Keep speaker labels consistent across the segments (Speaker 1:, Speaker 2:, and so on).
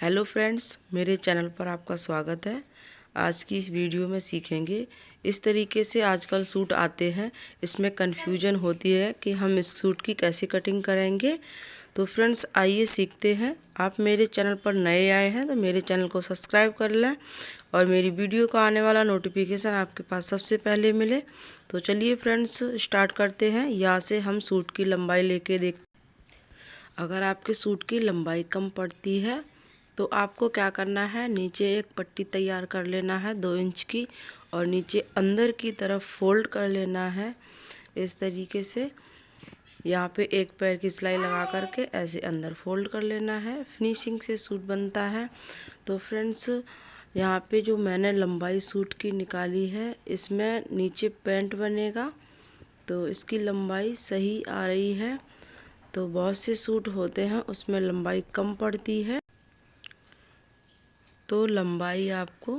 Speaker 1: Hello friends, मेरे channel पर आपका स्वागत है। आज की इस वीडियो में सीखेंगे इस तरीके से आजकल सूट आते हैं, इसमें कन्फ्यूजन होती है कि हम इस सूट की कैसे कटिंग करेंगे। तो फ्रेंड्स आइए सीखते हैं। आप मेरे चैनल पर नए आए हैं तो मेरे चैनल को सब्सक्राइब कर लें और मेरी वीडियो का आने वाला नोटिफिकेशन आपके पास सबसे पहले मिले। तो चलिए फ्रेंड्स स्टार्ट करते हैं। यहाँ से हम सूट की लंबाई लेके देख अगर आपके सूट की लंबाई कम पड़ती है तो आपको क्या करना है, नीचे एक पट्टी तैयार कर लेना है 2 इंच की और नीचे अंदर की तरफ फोल्ड कर लेना है इस तरीके से। यहाँ पे एक पैर की सिलाई लगा करके ऐसे अंदर फोल्ड कर लेना है। फिनिशिंग से सूट बनता है। तो फ्रेंड्स यहाँ पे जो मैंने लंबाई सूट की निकाली है, इसमें नीचे पैंट बनेगा तो इसकी लंबाई सही आ रही है। तो बहुत से सूट होते हैं उसमें लंबाई कम पड़ती है, तो लंबाई आपको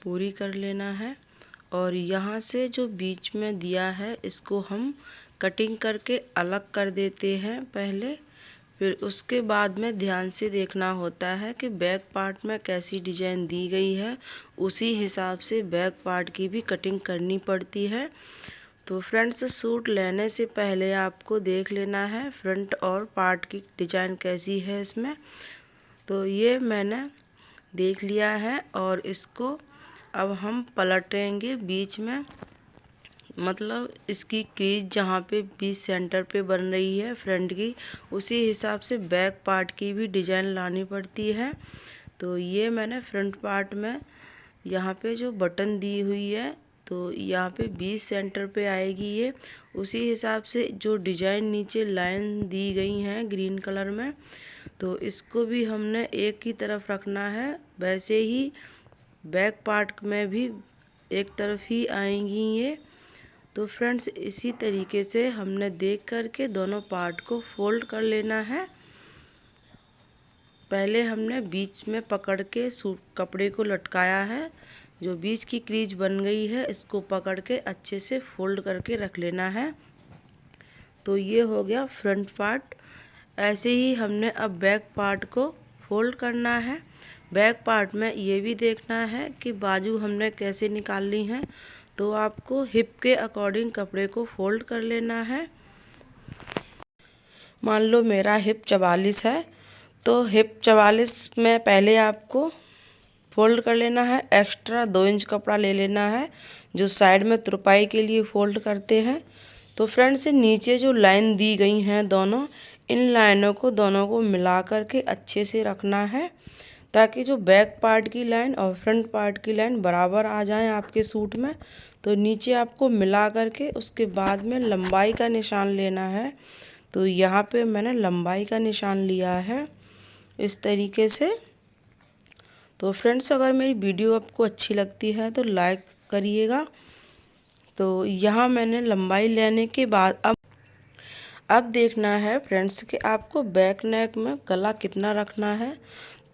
Speaker 1: पूरी कर लेना है। और यहाँ से जो बीच में दिया है इसको हम कटिंग करके अलग कर देते हैं पहले। फिर उसके बाद में ध्यान से देखना होता है कि बैक पार्ट में कैसी डिजाइन दी गई है, उसी हिसाब से बैक पार्ट की भी कटिंग करनी पड़ती है। तो फ्रेंड्स सूट लेने से पहले आपको देख लेना है फ्रंट और पार्ट की डिजाइन कैसी है इसमें। तो ये मैंने देख लिया है और इसको अब हम पलटेंगे बीच में, मतलब इसकी क्रीज जहाँ पे बीच सेंटर पे बन रही है फ्रंट की, उसी हिसाब से बैक पार्ट की भी डिजाइन लानी पड़ती है। तो ये मैंने फ्रंट पार्ट में यहाँ पे जो बटन दी हुई है तो यहाँ पे बीच सेंटर पे आएगी ये, उसी हिसाब से जो डिजाइन नीचे लाइन दी गई हैं ग्रीन कलर में, तो इसको भी हमने एक ही तरफ रखना है। वैसे ही बैक पार्ट में भी एक तरफ ही आएंगी ये। तो फ्रेंड्स इसी तरीके से हमने देख करके दोनों पार्ट को फोल्ड कर लेना है। पहले हमने बीच में पकड़ के सूट कपड़े को लटकाया है, जो बीच की क्रीज बन गई है इसको पकड़ के अच्छे से फोल्ड करके रख लेना है। तो ये हो गया फ्रंट पार्ट। ऐसे ही हमने अब बैक पार्ट को फोल्ड करना है। बैक पार्ट में ये भी देखना है कि बाजू हमने कैसे निकालनी है, तो आपको हिप के अकॉर्डिंग कपड़े को फोल्ड कर लेना है। मान लो मेरा हिप 44 है तो हिप 44 में पहले आपको फोल्ड कर लेना है। एक्स्ट्रा 2 इंच कपड़ा ले लेना है जो साइड में तुरपाई के लिए फोल्ड करते हैं। तो फ्रंट से नीचे जो लाइन दी गई हैं दोनों, इन लाइनों को दोनों को मिला करके अच्छे से रखना है ताकि जो बैक पार्ट की लाइन और फ्रंट पार्ट की लाइन बराबर आ जाएं आपके सूट में। तो नीचे आपको मिला करके उसके बाद में लंबाई का निशान लेना है। तो यहाँ पे मैंने लंबाई का निशान लिया है इस तरीके से। तो फ्रेंड्स अगर मेरी वीडियो आपको अच्छी लगती है तो लाइक करिएगा। तो यहाँ मैंने लंबाई लेने के बाद अब देखना है फ्रेंड्स कि आपको बैक नेक में गला कितना रखना है।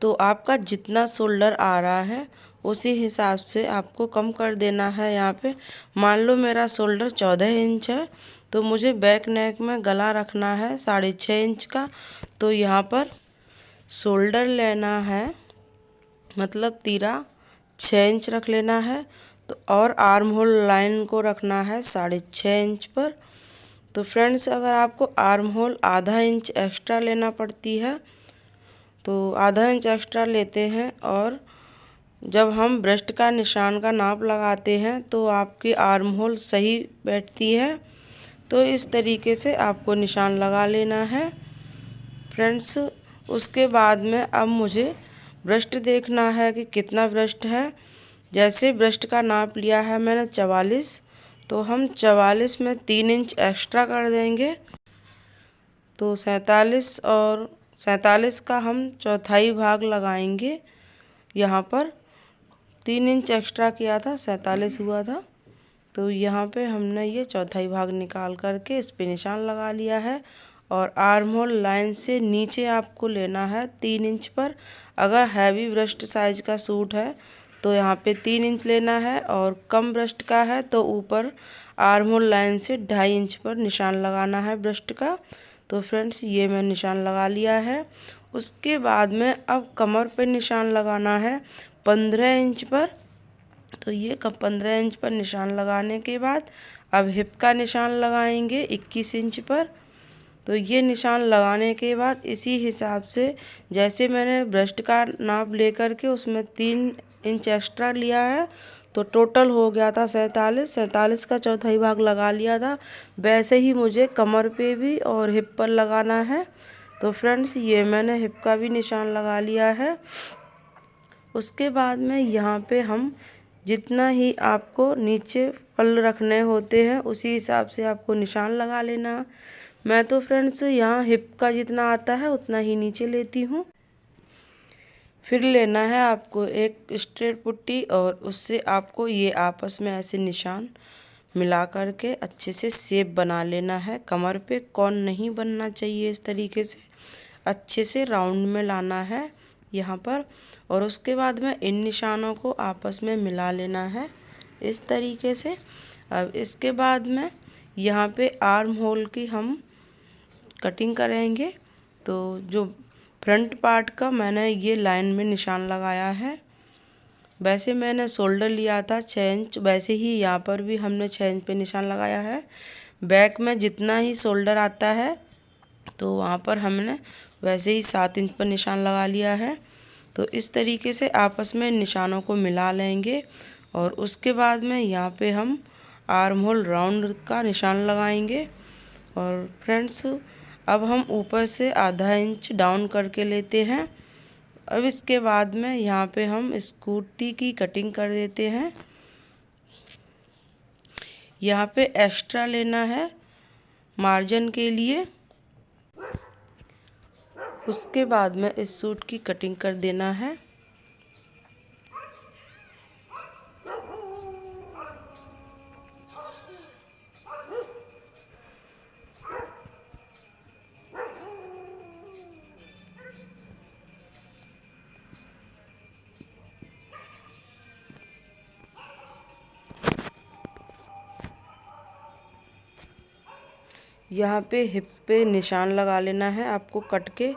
Speaker 1: तो आपका जितना शोल्डर आ रहा है उसी हिसाब से आपको कम कर देना है। यहाँ पे मान लो मेरा शोल्डर 14 इंच है तो मुझे बैक नेक में गला रखना है 6.5 इंच का। तो यहाँ पर शोल्डर लेना है, मतलब तीरा 6 इंच रख लेना है। तो और आर्म होल लाइन को रखना है 6.5 इंच पर। तो फ्रेंड्स अगर आपको आर्म होल आधा इंच एक्स्ट्रा लेना पड़ती है तो आधा इंच एक्स्ट्रा लेते हैं, और जब हम ब्रेस्ट का निशान का नाप लगाते हैं तो आपकी आर्म होल सही बैठती है। तो इस तरीके से आपको निशान लगा लेना है फ्रेंड्स। उसके बाद में अब मुझे ब्रेस्ट देखना है कि कितना ब्रेस्ट है। जैसे ब्रेस्ट का नाप लिया है मैंने 44, तो हम 44 में 3 इंच एक्स्ट्रा कर देंगे। तो 47 और 47 का हम चौथाई भाग लगाएंगे। यहाँ पर 3 इंच एक्स्ट्रा किया था, 47 हुआ था। तो यहाँ पे हमने ये चौथाई भाग निकाल करके इस पे निशान लगा लिया है। और आर्म होल लाइन से नीचे आपको लेना है 3 इंच पर। अगर हैवी ब्रेस्ट साइज का सूट है तो यहाँ पे 3 इंच लेना है, और कम ब्रेस्ट का है तो ऊपर आर्म होल लाइन से 2.5 इंच पर निशान लगाना है ब्रेस्ट का। तो फ्रेंड्स ये मैं निशान लगा लिया है। उसके बाद में अब कमर पे निशान लगाना है 15 इंच पर। तो ये 15 इंच पर निशान लगाने के बाद अब हिप का निशान लगाएंगे 21 इंच पर। तो ये निशान लगाने के बाद इसी हिसाब से जैसे मैंने ब्रेस्ट का नाप लेकर के उसमें 3 इंच एक्स्ट्रा लिया है, तो टोटल हो गया था 47 का चौथाई भाग लगा लिया था। वैसे ही मुझे कमर पे भी और हिप पर लगाना है। तो फ्रेंड्स ये मैंने हिप का भी निशान लगा लिया है। उसके बाद में यहाँ पे हम जितना ही आपको नीचे पल्ल रखने होते हैं उसी हिसाब से आपको निशान लगा लेना। मैं तो फ्रेंड्स यहाँ हिप का जितना आता है उतना ही नीचे लेती हूँ। फिर लेना है आपको एक स्ट्रेट पुट्टी और उससे आपको ये आपस में ऐसे निशान मिला करके अच्छे से शेप बना लेना है। कमर पे कौन नहीं बनना चाहिए, इस तरीके से अच्छे से राउंड में लाना है यहाँ पर। और उसके बाद में इन निशानों को आपस में मिला लेना है इस तरीके से। अब इसके बाद में यहाँ पे आर्म होल की हम कटिंग करेंगे। तो जो फ्रंट पार्ट का मैंने ये लाइन में निशान लगाया है। वैसे मैंने शोल्डर लिया था 6 इंच, वैसे ही यहाँ पर भी हमने 6 इंच पे निशान लगाया है। बैक में जितना ही शोल्डर आता है तो वहाँ पर हमने वैसे ही 7 इंच पर निशान लगा लिया है। तो इस तरीके से आपस में निशानों को मिला लेंगे और उसके बाद में यहाँ पे हम आर्म होल राउंड का निशान लगाएंगे। और फ्रेंड्स अब हम ऊपर से आधा इंच डाउन करके लेते हैं। अब इसके बाद में यहाँ पे हम इस कुर्ती की कटिंग कर देते हैं। यहाँ पे एक्स्ट्रा लेना है मार्जिन के लिए। उसके बाद में इस सूट की कटिंग कर देना है। यहाँ पे हिप पे निशान लगा लेना है आपको कट के।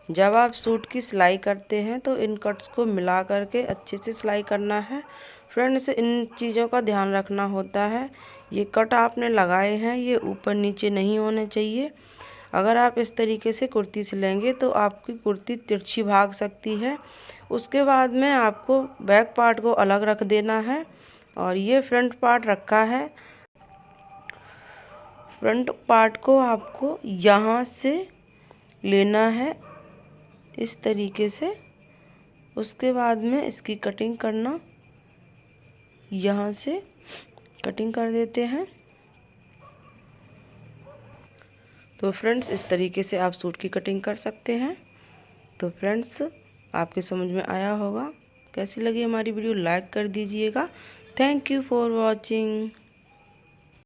Speaker 1: जब आप सूट की सिलाई करते हैं तो इन कट्स को मिला करके अच्छे से सिलाई करना है। फ्रेंड्स इन चीज़ों का ध्यान रखना होता है। ये कट आपने लगाए हैं ये ऊपर नीचे नहीं होने चाहिए। अगर आप इस तरीके से कुर्ती सिलेंगे तो आपकी कुर्ती तिरछी भाग सकती है। उसके बाद में आपको बैक पार्ट को अलग रख देना है और ये फ्रंट पार्ट रखा है। फ्रंट पार्ट को आपको यहाँ से लेना है इस तरीके से। उसके बाद में इसकी कटिंग करना, यहाँ से कटिंग कर देते हैं। तो फ्रेंड्स इस तरीके से आप सूट की कटिंग कर सकते हैं। तो फ्रेंड्स आपके समझ में आया होगा। कैसी लगी हमारी वीडियो लाइक कर दीजिएगा। Thank you for watching.